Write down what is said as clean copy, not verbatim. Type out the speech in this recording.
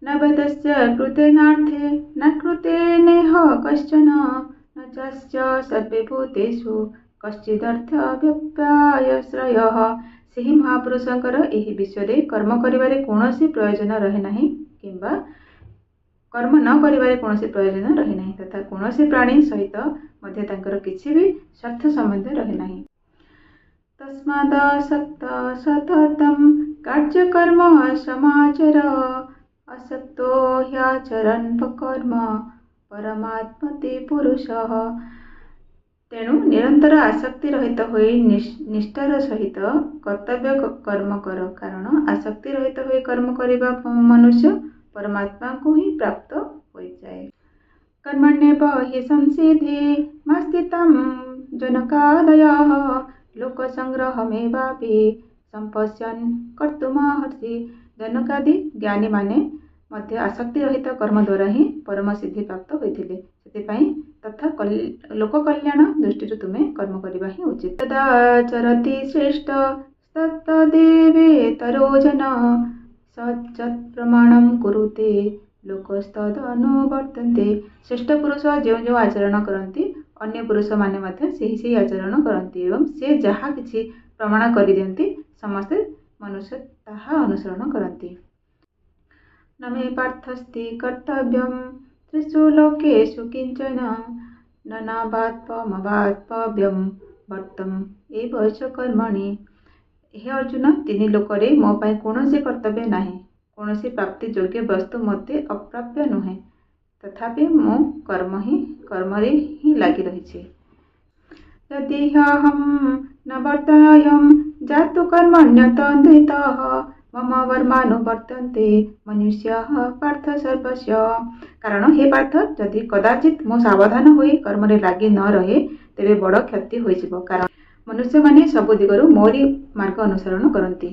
न बतस्य कृतेनार्थे न कृतेनेह कश्चन न चास्य सर्वे भूतेषु कश्चिदर्थव्यप्यायश्रयः। ସେହି ମହାପୁରୁଷଙ୍କର ଏହି ବିଶ୍ୱରେ କର୍ମ କରିବାରେ କୌଣସି ପ୍ରୟୋଜନ ରହେ ନାହିଁ କିମ୍ବା କର୍ମ ନ କରିବାରେ କୌଣସି ପ୍ରୟୋଜନ ରହେ ନାହିଁ ତଥା କୌଣସି ପ୍ରାଣୀ ସହିତ ମଧ୍ୟ ତାଙ୍କର କିଛି ବି ସ୍ୱାର୍ଥ ସମ୍ବନ୍ଧ ରହେ ନାହିଁ। ତସ୍ମାଦସକ୍ତ ସତତଂ କାର୍ଯ୍ୟକର୍ମ ସମାଚର असक्तो ह्याचरन् कर्म परमात्मते पुरुषः। तेणु निरंतर आसक्ति रहित होई निष्ठार सहित कर्तव्य कर्म कर, कारण आसक्ति रहित होई कर्म करिबा मनुष्य परमात्मा को ही प्राप्त होई जाए। कर्मण्येव हि संसिद्धि मस्तितं जनकादयः लोक संग्रहमेवापि संपश्यन् कर्तुमर्हसि। जनकादि ज्ञानी माने मध्य आसक्ति रहित कर्म द्वारा ही परम सिद्धि प्राप्त होइथिले। सेतिपई तथा लोक कल्याण दृष्टि तुमे कर्म करबा ही उचित। तदाचरति श्रेष्ठ तत्तदेवेतरो जन सच्चत् प्रमाणं कुरुते लोकस्तदनुवर्तन्ते। श्रेष्ठ पुरुष जो जो आचरण करती अन्य पुरुष माने मध्य से आचरण करती एवं से जहाँ किछि प्रमाण कर दियंती समस्ते मनुष्य ताहा अनुसरण करती। न मे पार्थस्ति कर्तव्यं त्रिषु लोकेषु किंचन न नावात्मवात्मव्यं वर्तम एव च कर्मणि। हे अर्जुन, तीन लोकरे मो पाई कौनसी कर्तव्य नाही, कौनसी प्राप्ति योग्य वस्तु मते अप्राप्य नुहे, तथापि मो कर्मरे ही लागि रहिछि। यदि ह्यहं न वर्तयं जातु कर्मण्यतन्द्रितः मम वर्मानुवर्तन्ते मनुष्याः पार्थ सर्वस्य। कारण हे पार्थ, यदि कदाचित मो सावधान होई कर्मरे लागि न रहे तेबे बड़ क्षति होइजिव, कारण मनुष्य माने सब दिगरु मोरी मार्ग अनुसरण करती।